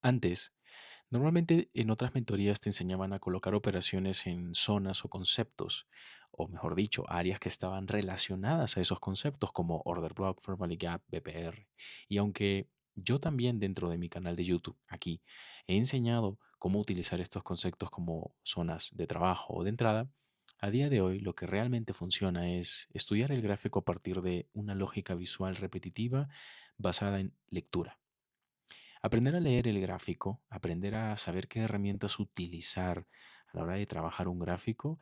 Antes, normalmente en otras mentorías te enseñaban a colocar operaciones en zonas o conceptos, o mejor dicho, áreas que estaban relacionadas a esos conceptos como Order Block, Fair Gap, BPR. Y aunque yo también dentro de mi canal de YouTube, aquí, he enseñado cómo utilizar estos conceptos como zonas de trabajo o de entrada, a día de hoy lo que realmente funciona es estudiar el gráfico a partir de una lógica visual repetitiva basada en lectura. Aprender a leer el gráfico, aprender a saber qué herramientas utilizar a la hora de trabajar un gráfico,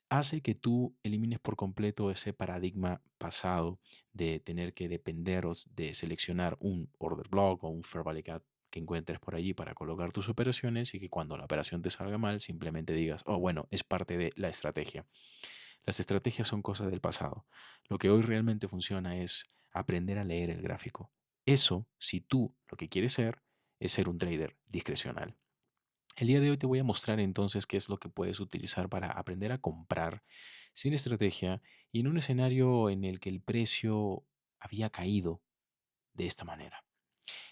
hace que tú elimines por completo ese paradigma pasado de tener que depender de seleccionar un order block o un fair value gap que encuentres por allí para colocar tus operaciones y que cuando la operación te salga mal simplemente digas, oh bueno, es parte de la estrategia. Las estrategias son cosas del pasado. Lo que hoy realmente funciona es aprender a leer el gráfico. Eso, si tú lo que quieres ser, es ser un trader discrecional. El día de hoy te voy a mostrar entonces qué es lo que puedes utilizar para aprender a comprar sin estrategia y en un escenario en el que el precio había caído de esta manera.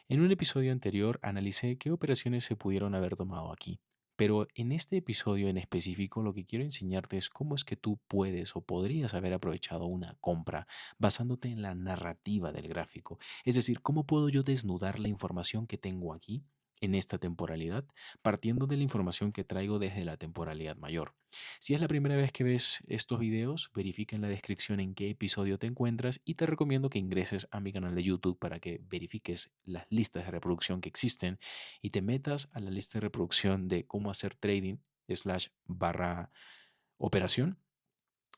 En un episodio anterior analicé qué operaciones se pudieron haber tomado aquí, pero en este episodio en específico lo que quiero enseñarte es cómo es que tú puedes o podrías haber aprovechado una compra basándote en la narrativa del gráfico. Es decir, cómo puedo yo desnudar la información que tengo aquí en esta temporalidad, partiendo de la información que traigo desde la temporalidad mayor. Si es la primera vez que ves estos videos, verifica en la descripción en qué episodio te encuentras y te recomiendo que ingreses a mi canal de YouTube para que verifiques las listas de reproducción que existen y te metas a la lista de reproducción de cómo hacer trading slash barra operación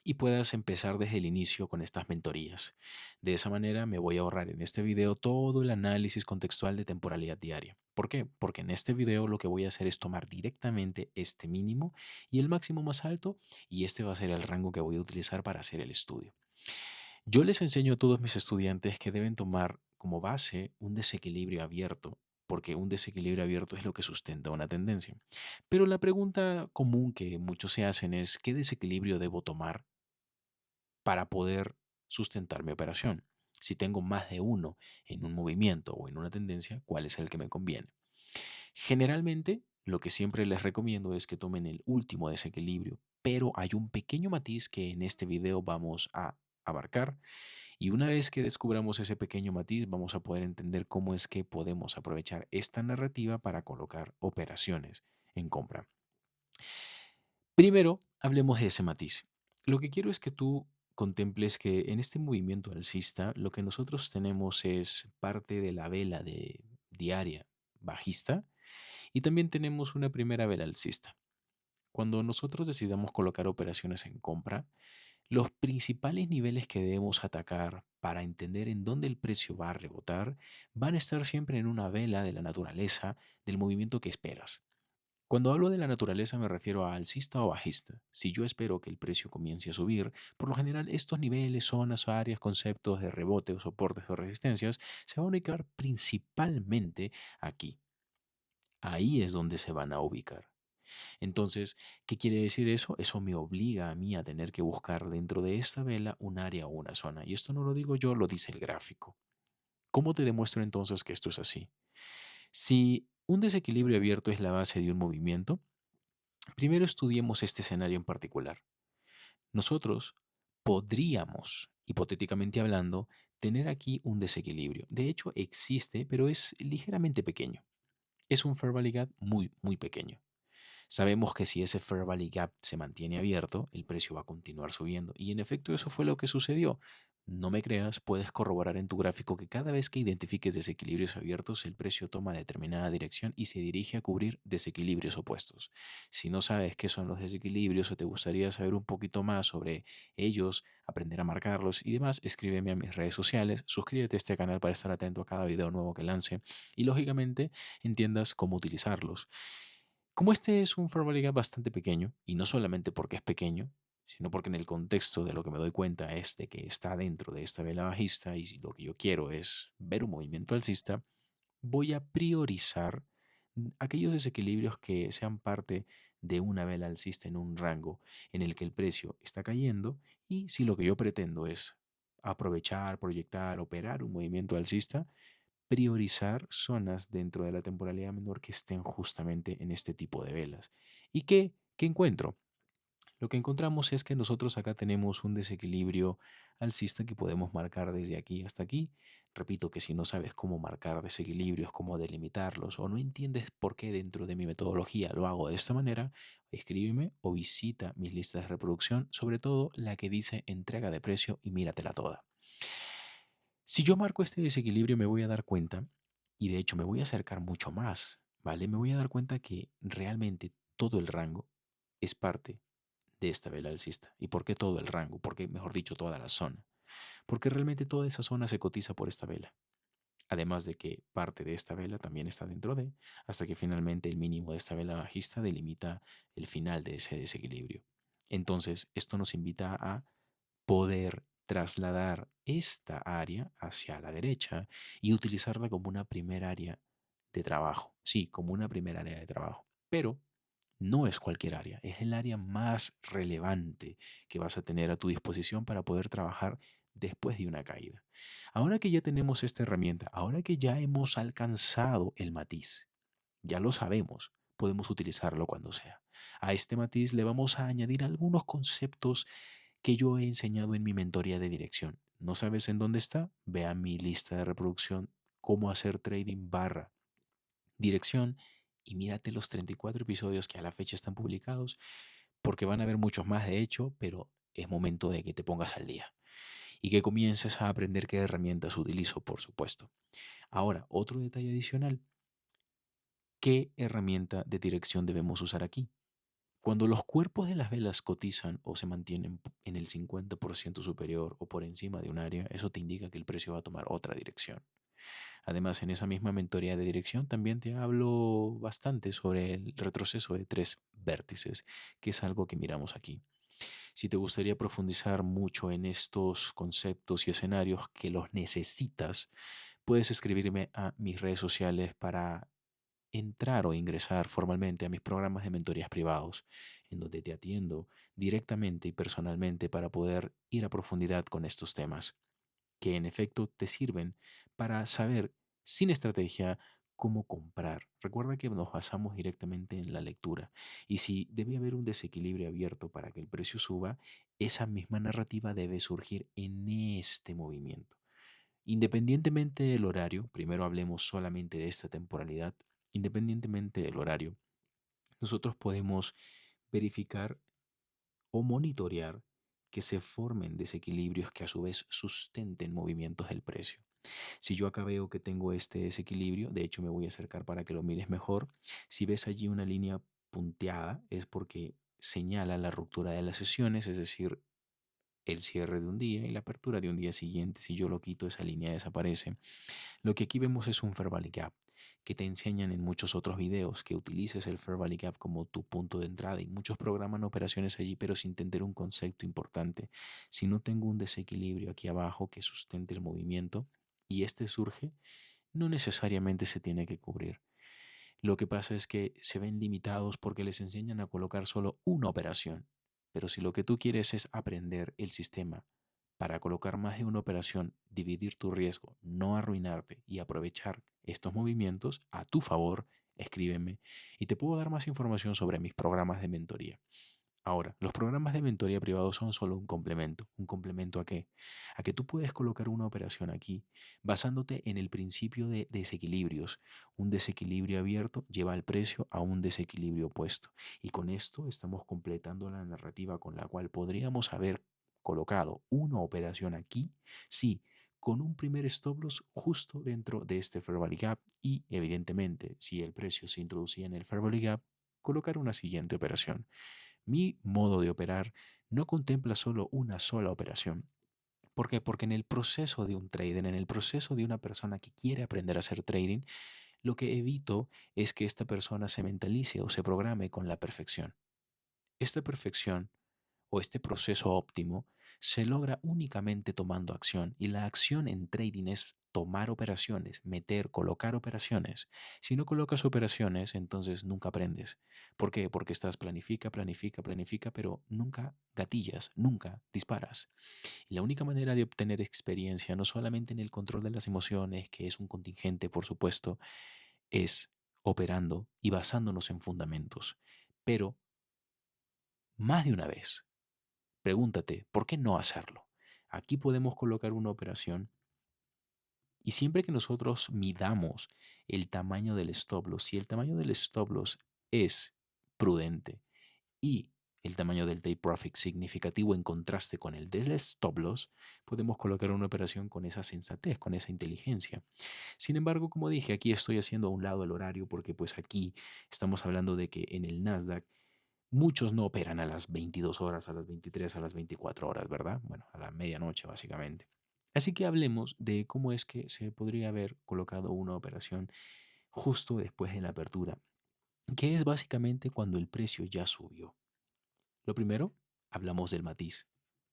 y puedas empezar desde el inicio con estas mentorías. De esa manera me voy a ahorrar en este video todo el análisis contextual de temporalidad diaria. ¿Por qué? Porque en este video lo que voy a hacer es tomar directamente este mínimo y el máximo más alto y este va a ser el rango que voy a utilizar para hacer el estudio. Yo les enseño a todos mis estudiantes que deben tomar como base un desequilibrio abierto, porque un desequilibrio abierto es lo que sustenta una tendencia. Pero la pregunta común que muchos se hacen es, ¿qué desequilibrio debo tomar para poder sustentar mi operación? Si tengo más de uno en un movimiento o en una tendencia, ¿cuál es el que me conviene? Generalmente, lo que siempre les recomiendo es que tomen el último desequilibrio, pero hay un pequeño matiz que en este video vamos a abarcar y una vez que descubramos ese pequeño matiz, vamos a poder entender cómo es que podemos aprovechar esta narrativa para colocar operaciones en compra. Primero, hablemos de ese matiz. Lo que quiero es que tú contemples que en este movimiento alcista lo que nosotros tenemos es parte de la vela de diaria bajista y también tenemos una primera vela alcista. Cuando nosotros decidamos colocar operaciones en compra, los principales niveles que debemos atacar para entender en dónde el precio va a rebotar van a estar siempre en una vela de la naturaleza del movimiento que esperas. Cuando hablo de la naturaleza me refiero a alcista o bajista. Si yo espero que el precio comience a subir, por lo general estos niveles, zonas, áreas, conceptos de rebote o soportes o resistencias se van a ubicar principalmente aquí. Ahí es donde se van a ubicar. Entonces, ¿qué quiere decir eso? Eso me obliga a mí a tener que buscar dentro de esta vela un área o una zona. Y esto no lo digo yo, lo dice el gráfico. ¿Cómo te demuestro entonces que esto es así? Si un desequilibrio abierto es la base de un movimiento, primero estudiemos este escenario en particular. Nosotros podríamos, hipotéticamente hablando, tener aquí un desequilibrio. De hecho, existe, pero es ligeramente pequeño. Es un fair value gap muy, muy pequeño. Sabemos que si ese Fair Value Gap se mantiene abierto, el precio va a continuar subiendo. Y en efecto eso fue lo que sucedió. No me creas, puedes corroborar en tu gráfico que cada vez que identifiques desequilibrios abiertos, el precio toma determinada dirección y se dirige a cubrir desequilibrios opuestos. Si no sabes qué son los desequilibrios o te gustaría saber un poquito más sobre ellos, aprender a marcarlos y demás, escríbeme a mis redes sociales, suscríbete a este canal para estar atento a cada video nuevo que lance y lógicamente entiendas cómo utilizarlos. Como este es un Fair Gap bastante pequeño, y no solamente porque es pequeño, sino porque en el contexto de lo que me doy cuenta es de que está dentro de esta vela bajista y si lo que yo quiero es ver un movimiento alcista, voy a priorizar aquellos desequilibrios que sean parte de una vela alcista en un rango en el que el precio está cayendo y si lo que yo pretendo es aprovechar, proyectar, operar un movimiento alcista, priorizar zonas dentro de la temporalidad menor que estén justamente en este tipo de velas. ¿Y qué encuentro? Lo que encontramos es que nosotros acá tenemos un desequilibrio alcista que podemos marcar desde aquí hasta aquí. Repito que si no sabes cómo marcar desequilibrios, cómo delimitarlos o no entiendes por qué dentro de mi metodología lo hago de esta manera, escríbeme o visita mis listas de reproducción, sobre todo la que dice entrega de precio y míratela toda. Si yo marco este desequilibrio me voy a dar cuenta, y de hecho me voy a acercar mucho más, ¿vale? Me voy a dar cuenta que realmente todo el rango es parte de esta vela alcista. ¿Y por qué todo el rango? Porque, mejor dicho, toda la zona. Porque realmente toda esa zona se cotiza por esta vela. Además de que parte de esta vela también está dentro de, hasta que finalmente el mínimo de esta vela bajista delimita el final de ese desequilibrio. Entonces, esto nos invita a poder trasladar esta área hacia la derecha y utilizarla como una primera área de trabajo. Sí, como una primera área de trabajo. Pero no es cualquier área, es el área más relevante que vas a tener a tu disposición para poder trabajar después de una caída. Ahora que ya tenemos esta herramienta, ahora que ya hemos alcanzado el matiz, ya lo sabemos, podemos utilizarlo cuando sea. A este matiz le vamos a añadir algunos conceptos que yo he enseñado en mi mentoría de dirección. ¿No sabes en dónde está? Ve a mi lista de reproducción, cómo hacer trading barra dirección y mírate los 34 episodios que a la fecha están publicados, porque van a haber muchos más de hecho, pero es momento de que te pongas al día y que comiences a aprender qué herramientas utilizo, por supuesto. Ahora, otro detalle adicional, ¿qué herramienta de dirección debemos usar aquí? Cuando los cuerpos de las velas cotizan o se mantienen en el 50% superior o por encima de un área, eso te indica que el precio va a tomar otra dirección. Además, en esa misma mentoría de dirección también te hablo bastante sobre el retroceso de tres vértices, que es algo que miramos aquí. Si te gustaría profundizar mucho en estos conceptos y escenarios que los necesitas, puedes escribirme a mis redes sociales para entrar o ingresar formalmente a mis programas de mentorías privados, en donde te atiendo directamente y personalmente para poder ir a profundidad con estos temas que en efecto te sirven para saber sin estrategia cómo comprar. Recuerda que nos basamos directamente en la lectura y si debe haber un desequilibrio abierto para que el precio suba, esa misma narrativa debe surgir en este movimiento. Independientemente del horario, primero hablemos solamente de esta temporalidad, independientemente del horario, nosotros podemos verificar o monitorear que se formen desequilibrios que a su vez sustenten movimientos del precio. Si yo acá veo que tengo este desequilibrio, de hecho me voy a acercar para que lo mires mejor, si ves allí una línea punteada es porque señala la ruptura de las sesiones, es decir, el cierre de un día y la apertura de un día siguiente. Si yo lo quito, esa línea desaparece. Lo que aquí vemos es un Fair Value Gap, que te enseñan en muchos otros videos que utilices el Fair Value Gap como tu punto de entrada y muchos programan operaciones allí, pero sin entender un concepto importante. Si no tengo un desequilibrio aquí abajo que sustente el movimiento y este surge, no necesariamente se tiene que cubrir. Lo que pasa es que se ven limitados porque les enseñan a colocar solo una operación. Pero si lo que tú quieres es aprender el sistema para colocar más de una operación, dividir tu riesgo, no arruinarte y aprovechar estos movimientos a tu favor, escríbeme y te puedo dar más información sobre mis programas de mentoría. Ahora, los programas de mentoría privados son solo un complemento. ¿Un complemento a qué? A que tú puedes colocar una operación aquí basándote en el principio de desequilibrios. Un desequilibrio abierto lleva al precio a un desequilibrio opuesto. Y con esto estamos completando la narrativa con la cual podríamos haber colocado una operación aquí, sí, con un primer stop loss justo dentro de este Fair Value Gap y evidentemente si el precio se introducía en el Fair Value Gap, colocar una siguiente operación. Mi modo de operar no contempla solo una sola operación. ¿Por qué? Porque en el proceso de un trader, en el proceso de una persona que quiere aprender a hacer trading, lo que evito es que esta persona se mentalice o se programe con la perfección. Esta perfección o este proceso óptimo se logra únicamente tomando acción y la acción en trading es tomar operaciones, meter, colocar operaciones. Si no colocas operaciones, entonces nunca aprendes. ¿Por qué? Porque estás planifica, planifica, planifica, pero nunca gatillas, nunca disparas. Y la única manera de obtener experiencia, no solamente en el control de las emociones, que es un contingente, por supuesto, es operando y basándonos en fundamentos. Pero más de una vez, pregúntate, ¿por qué no hacerlo? Aquí podemos colocar una operación y siempre que nosotros midamos el tamaño del stop loss, si el tamaño del stop loss es prudente y el tamaño del take profit significativo en contraste con el del stop loss, podemos colocar una operación con esa sensatez, con esa inteligencia. Sin embargo, como dije, aquí estoy haciendo a un lado el horario porque pues aquí estamos hablando de que en el Nasdaq muchos no operan a las 22 horas, a las 23, a las 24 horas, ¿verdad? Bueno, a la medianoche básicamente. Así que hablemos de cómo es que se podría haber colocado una operación justo después de la apertura, que es básicamente cuando el precio ya subió. Lo primero, hablamos del matiz.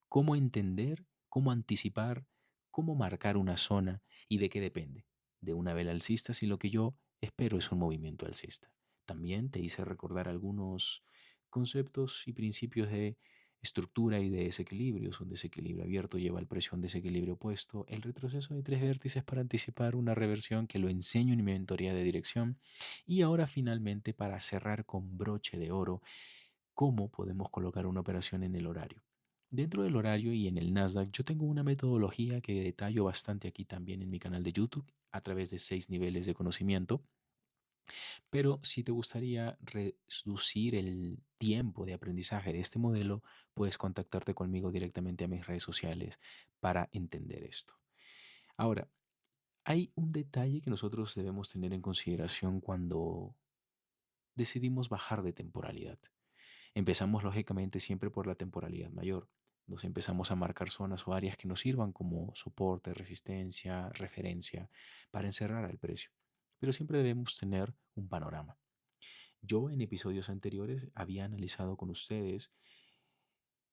Cómo entender, cómo anticipar, cómo marcar una zona y de qué depende. De una vela alcista si lo que yo espero es un movimiento alcista. También te hice recordar algunos conceptos y principios de estructura y de desequilibrios. Un desequilibrio abierto lleva al precio a un desequilibrio opuesto. El retroceso de tres vértices para anticipar una reversión que lo enseño en mi mentoría de dirección. Y ahora finalmente para cerrar con broche de oro cómo podemos colocar una operación en el horario. Dentro del horario y en el Nasdaq, yo tengo una metodología que detallo bastante aquí también en mi canal de YouTube a través de 6 niveles de conocimiento. Pero si te gustaría reducir el tiempo de aprendizaje de este modelo, puedes contactarte conmigo directamente a mis redes sociales para entender esto. Ahora, hay un detalle que nosotros debemos tener en consideración cuando decidimos bajar de temporalidad. Empezamos lógicamente siempre por la temporalidad mayor. Nos empezamos a marcar zonas o áreas que nos sirvan como soporte, resistencia, referencia para encerrar al precio. Pero siempre debemos tener un panorama. Yo en episodios anteriores había analizado con ustedes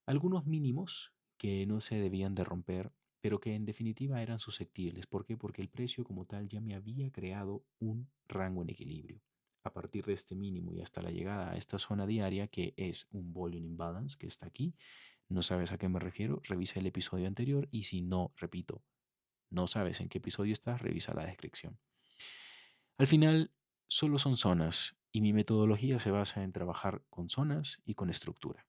algunos mínimos que no se debían de romper, pero que en definitiva eran susceptibles. ¿Por qué? Porque el precio como tal ya me había creado un rango en equilibrio. A partir de este mínimo y hasta la llegada a esta zona diaria, que es un volume imbalance que está aquí, no sabes a qué me refiero, revisa el episodio anterior y si no, repito, no sabes en qué episodio estás, revisa la descripción. Al final, solo son zonas y mi metodología se basa en trabajar con zonas y con estructura.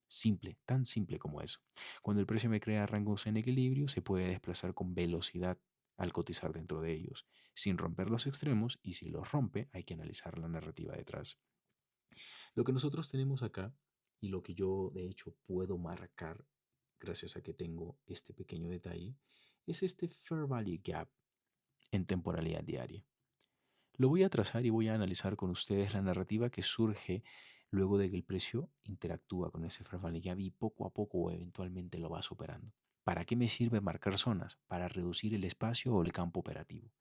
Simple, tan simple como eso. Cuando el precio me crea rangos en equilibrio, se puede desplazar con velocidad al cotizar dentro de ellos, sin romper los extremos y si los rompe hay que analizar la narrativa detrás. Lo que nosotros tenemos acá y lo que yo de hecho puedo marcar gracias a que tengo este pequeño detalle es este Fair Value Gap en temporalidad diaria. Lo voy a trazar y voy a analizar con ustedes la narrativa que surge luego de que el precio interactúa con ese fair value gap y poco a poco o eventualmente lo va superando. ¿Para qué me sirve marcar zonas? Para reducir el espacio o el campo operativo.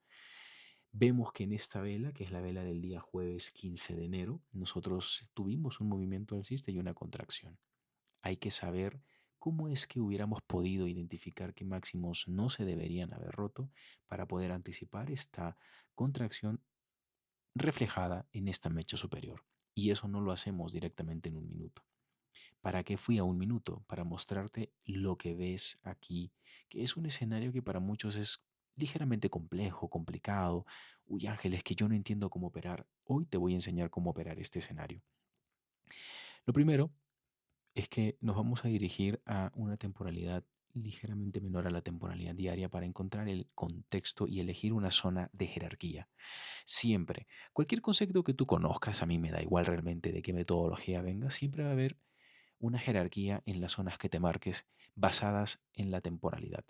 Vemos que en esta vela, que es la vela del día jueves 15 de enero, nosotros tuvimos un movimiento alcista y una contracción. Hay que saber cómo es que hubiéramos podido identificar qué máximos no se deberían haber roto para poder anticipar esta contracción reflejada en esta mecha superior. Y eso no lo hacemos directamente en un minuto. ¿Para qué fui a un minuto? Para mostrarte lo que ves aquí, que es un escenario que para muchos es ligeramente complejo, complicado. Uy, Ángeles, que yo no entiendo cómo operar. Hoy te voy a enseñar cómo operar este escenario. Lo primero es que nos vamos a dirigir a una temporalidad ligeramente menor a la temporalidad diaria para encontrar el contexto y elegir una zona de jerarquía. Siempre. Cualquier concepto que tú conozcas, a mí me da igual realmente de qué metodología venga, siempre va a haber una jerarquía en las zonas que te marques basadas en la temporalidad.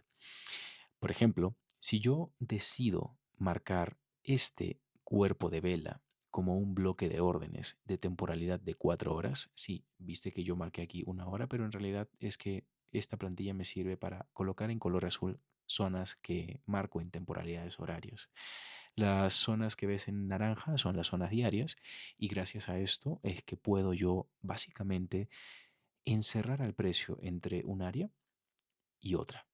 Por ejemplo, si yo decido marcar este cuerpo de vela como un bloque de órdenes de temporalidad de 4 horas, sí, viste que yo marqué aquí 1 hora, pero en realidad es que esta plantilla me sirve para colocar en color azul zonas que marco en temporalidades horarias. Las zonas que ves en naranja son las zonas diarias y gracias a esto es que puedo yo básicamente encerrar al precio entre un área y otra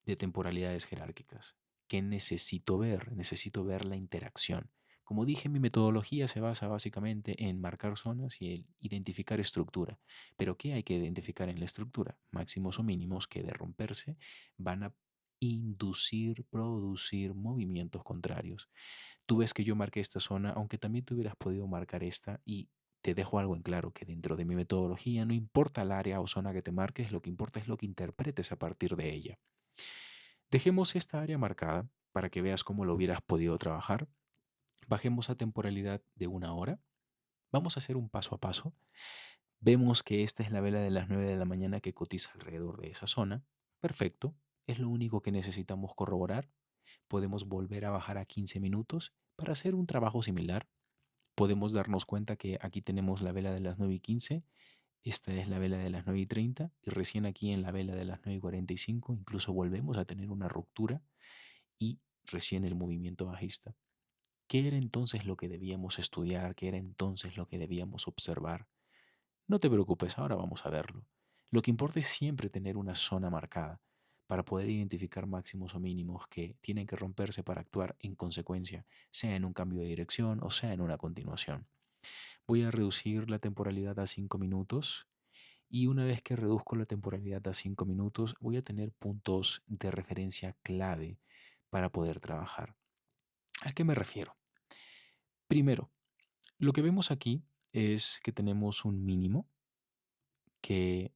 de temporalidades jerárquicas. ¿Qué necesito ver? Necesito ver la interacción. Como dije, mi metodología se basa básicamente en marcar zonas y el identificar estructura. Pero ¿qué hay que identificar en la estructura? Máximos o mínimos que de romperse van a inducir, producir movimientos contrarios. Tú ves que yo marqué esta zona, aunque también tú hubieras podido marcar esta y te dejo algo en claro, que dentro de mi metodología no importa el área o zona que te marques, lo que importa es lo que interpretes a partir de ella. Dejemos esta área marcada para que veas cómo lo hubieras podido trabajar. Bajemos a temporalidad de 1 hora. Vamos a hacer un paso a paso. Vemos que esta es la vela de las 9 de la mañana que cotiza alrededor de esa zona. Perfecto. Es lo único que necesitamos corroborar. Podemos volver a bajar a 15 minutos para hacer un trabajo similar. Podemos darnos cuenta que aquí tenemos la vela de las 9:15. Esta es la vela de las 9:30 y recién aquí en la vela de las 9:45 incluso volvemos a tener una ruptura y recién el movimiento bajista. ¿Qué era entonces lo que debíamos estudiar? ¿Qué era entonces lo que debíamos observar? No te preocupes, ahora vamos a verlo. Lo que importa es siempre tener una zona marcada para poder identificar máximos o mínimos que tienen que romperse para actuar en consecuencia, sea en un cambio de dirección o sea en una continuación. Voy a reducir la temporalidad a 5 minutos y una vez que reduzco la temporalidad a 5 minutos voy a tener puntos de referencia clave para poder trabajar. ¿A qué me refiero? Primero, lo que vemos aquí es que tenemos un mínimo que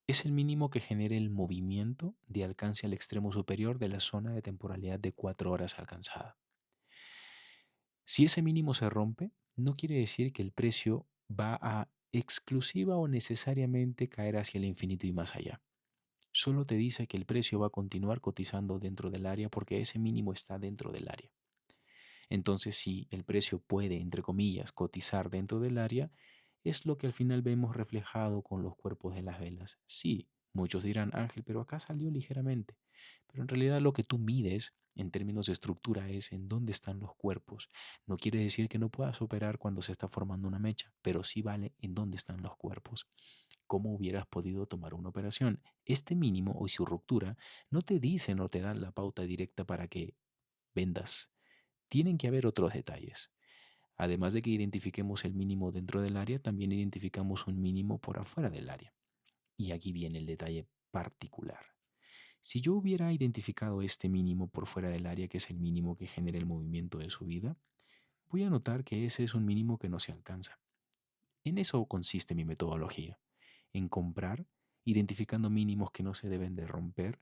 es el mínimo que genera el movimiento de alcance al extremo superior de la zona de temporalidad de 4 horas alcanzada. Si ese mínimo se rompe, no quiere decir que el precio va a exclusiva o necesariamente caer hacia el infinito y más allá. Solo te dice que el precio va a continuar cotizando dentro del área porque ese mínimo está dentro del área. Entonces, si el precio puede, entre comillas, cotizar dentro del área, es lo que al final vemos reflejado con los cuerpos de las velas. Sí, muchos dirán, Ángel, pero acá salió ligeramente. Pero en realidad lo que tú mides en términos de estructura es en dónde están los cuerpos. No quiere decir que no puedas operar cuando se está formando una mecha, pero sí vale en dónde están los cuerpos. ¿Cómo hubieras podido tomar una operación? Este mínimo o su ruptura no te dicen o te dan la pauta directa para que vendas. Tienen que haber otros detalles. Además de que identifiquemos el mínimo dentro del área, también identificamos un mínimo por afuera del área. Y aquí viene el detalle particular. Si yo hubiera identificado este mínimo por fuera del área, que es el mínimo que genera el movimiento de subida, voy a notar que ese es un mínimo que no se alcanza. En eso consiste mi metodología, en comprar, identificando mínimos que no se deben de romper,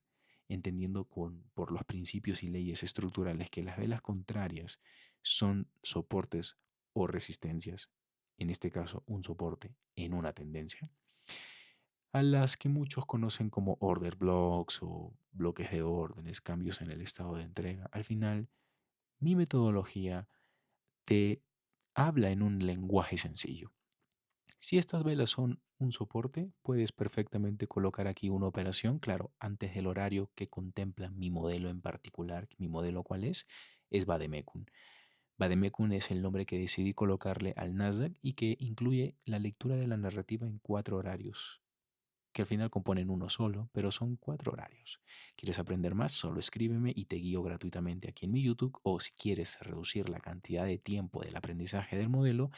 entendiendo por los principios y leyes estructurales que las velas contrarias son soportes o resistencias, en este caso un soporte en una tendencia, a las que muchos conocen como order blocks o bloques de órdenes, cambios en el estado de entrega. Al final, mi metodología te habla en un lenguaje sencillo. Si estas velas son un soporte, puedes perfectamente colocar aquí una operación, claro, antes del horario que contempla mi modelo en particular. ¿Mi modelo cuál es? Es Vademecum. Vademecum es el nombre que decidí colocarle al Nasdaq y que incluye la lectura de la narrativa en 4 horarios, que al final componen uno solo, pero son 4 horarios. ¿Quieres aprender más? Solo escríbeme y te guío gratuitamente aquí en mi YouTube, o si quieres reducir la cantidad de tiempo del aprendizaje del modelo,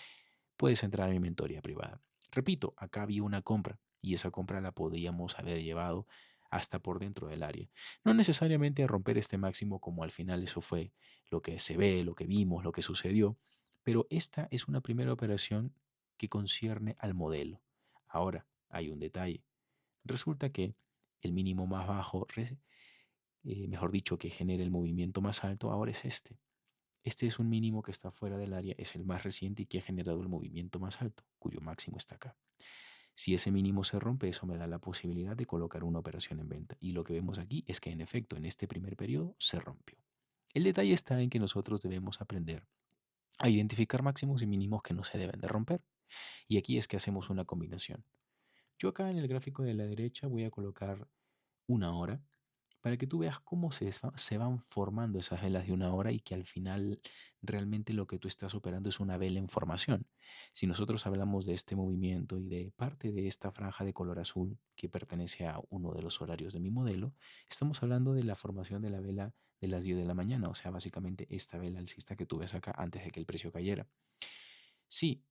puedes entrar a mi mentoría privada. Repito, acá había una compra y esa compra la podíamos haber llevado hasta por dentro del área. No necesariamente a romper este máximo como al final eso fue lo que se ve, lo que vimos, lo que sucedió, pero esta es una primera operación que concierne al modelo. Ahora, hay un detalle. Resulta que el mínimo más bajo, mejor dicho, que genera el movimiento más alto, ahora es este. Este es un mínimo que está fuera del área, es el más reciente y que ha generado el movimiento más alto, cuyo máximo está acá. Si ese mínimo se rompe, eso me da la posibilidad de colocar una operación en venta. Y lo que vemos aquí es que en efecto en este primer periodo se rompió. El detalle está en que nosotros debemos aprender a identificar máximos y mínimos que no se deben de romper. Y aquí es que hacemos una combinación. Yo acá en el gráfico de la derecha voy a colocar 1 hora para que tú veas cómo se van formando esas velas de una hora y que al final realmente lo que tú estás operando es una vela en formación. Si nosotros hablamos de este movimiento y de parte de esta franja de color azul que pertenece a uno de los horarios de mi modelo, estamos hablando de la formación de la vela de las 10 de la mañana, o sea, básicamente esta vela alcista que tú ves acá antes de que el precio cayera. Sí,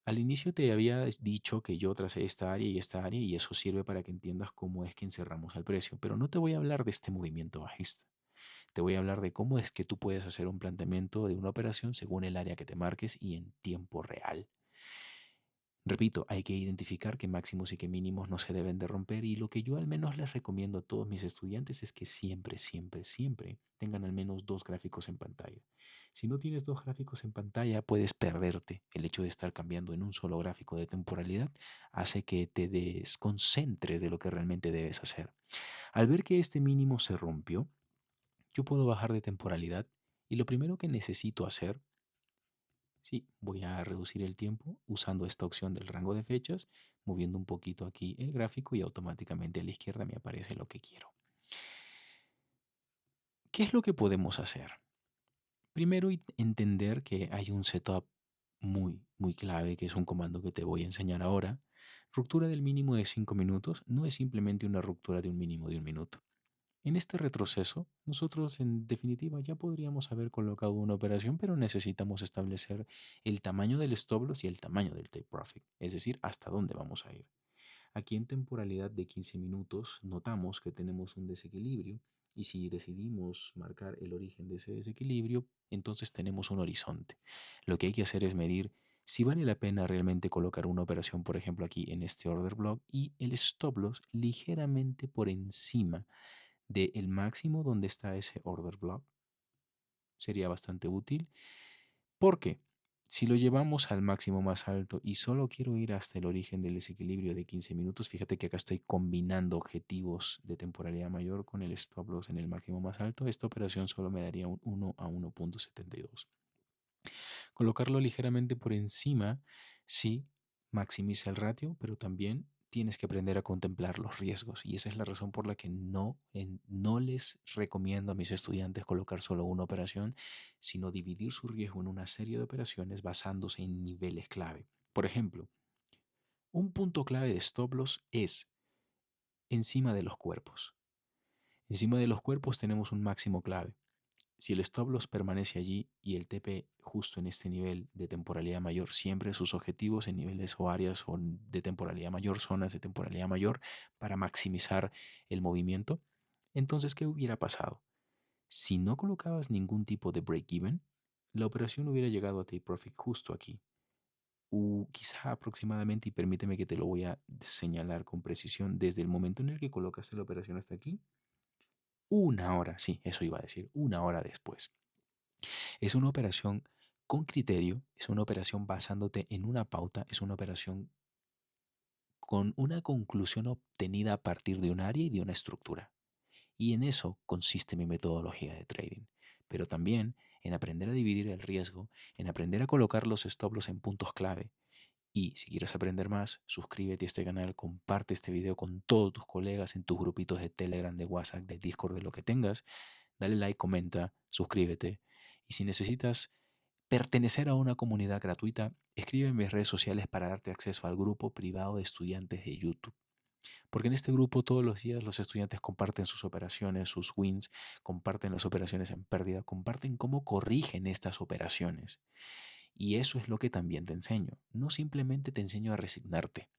al inicio te había dicho que yo tracé esta área y eso sirve para que entiendas cómo es que encerramos al precio, pero no te voy a hablar de este movimiento bajista. Te voy a hablar de cómo es que tú puedes hacer un planteamiento de una operación según el área que te marques y en tiempo real. Repito, hay que identificar qué máximos y qué mínimos no se deben de romper y lo que yo al menos les recomiendo a todos mis estudiantes es que siempre, siempre, siempre tengan al menos dos gráficos en pantalla. Si no tienes dos gráficos en pantalla, puedes perderte. El hecho de estar cambiando en un solo gráfico de temporalidad hace que te desconcentres de lo que realmente debes hacer. Al ver que este mínimo se rompió, yo puedo bajar de temporalidad y lo primero que necesito hacer. Sí, voy a reducir el tiempo usando esta opción del rango de fechas, moviendo un poquito aquí el gráfico y automáticamente a la izquierda me aparece lo que quiero. ¿Qué es lo que podemos hacer? Primero, entender que hay un setup muy, muy clave, que es un comando que te voy a enseñar ahora. Ruptura del mínimo de 5 minutos no es simplemente una ruptura de un mínimo de un minuto. En este retroceso, nosotros en definitiva ya podríamos haber colocado una operación, pero necesitamos establecer el tamaño del stop loss y el tamaño del take profit, es decir, hasta dónde vamos a ir. Aquí en temporalidad de 15 minutos notamos que tenemos un desequilibrio y si decidimos marcar el origen de ese desequilibrio, entonces tenemos un horizonte. Lo que hay que hacer es medir si vale la pena realmente colocar una operación, por ejemplo, aquí en este order block y el stop loss ligeramente por encima del máximo donde está ese order block. Sería bastante útil porque si lo llevamos al máximo más alto y solo quiero ir hasta el origen del desequilibrio de 15 minutos, fíjate que acá estoy combinando objetivos de temporalidad mayor con el stop loss en el máximo más alto. Esta operación solo me daría un 1 a 1.72. Colocarlo ligeramente por encima sí maximiza el ratio, pero también tienes que aprender a contemplar los riesgos. Y esa es la razón por la que no les recomiendo a mis estudiantes colocar solo una operación, sino dividir su riesgo en una serie de operaciones basándose en niveles clave. Por ejemplo, un punto clave de stop loss es encima de los cuerpos. Encima de los cuerpos tenemos un máximo clave. Si el stop loss permanece allí y el TP justo en este nivel de temporalidad mayor, siempre sus objetivos en niveles o áreas de temporalidad mayor, zonas de temporalidad mayor, para maximizar el movimiento, entonces, ¿qué hubiera pasado? Si no colocabas ningún tipo de break-even, la operación hubiera llegado a take profit justo aquí. Quizá aproximadamente, y permíteme que te lo voy a señalar con precisión, desde el momento en el que colocaste la operación hasta aquí, una hora, sí, eso iba a decir, una hora después. Es una operación con criterio, es una operación basándote en una pauta, es una operación con una conclusión obtenida a partir de un área y de una estructura. Y en eso consiste mi metodología de trading. Pero también en aprender a dividir el riesgo, en aprender a colocar los stop loss en puntos clave. Y si quieres aprender más, suscríbete a este canal, comparte este video con todos tus colegas en tus grupitos de Telegram, de WhatsApp, de Discord, de lo que tengas. Dale like, comenta, suscríbete. Y si necesitas pertenecer a una comunidad gratuita, escribe en mis redes sociales para darte acceso al grupo privado de estudiantes de YouTube. Porque en este grupo todos los días los estudiantes comparten sus operaciones, sus wins, comparten las operaciones en pérdida, comparten cómo corrigen estas operaciones. Y eso es lo que también te enseño. No simplemente te enseño a resignarte.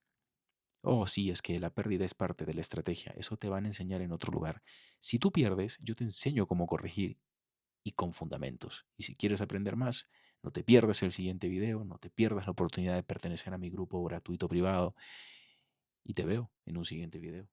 Oh, sí, es que la pérdida es parte de la estrategia. Eso te van a enseñar en otro lugar. Si tú pierdes, yo te enseño cómo corregir y con fundamentos. Y si quieres aprender más, no te pierdas el siguiente video, no te pierdas la oportunidad de pertenecer a mi grupo gratuito privado y te veo en un siguiente video.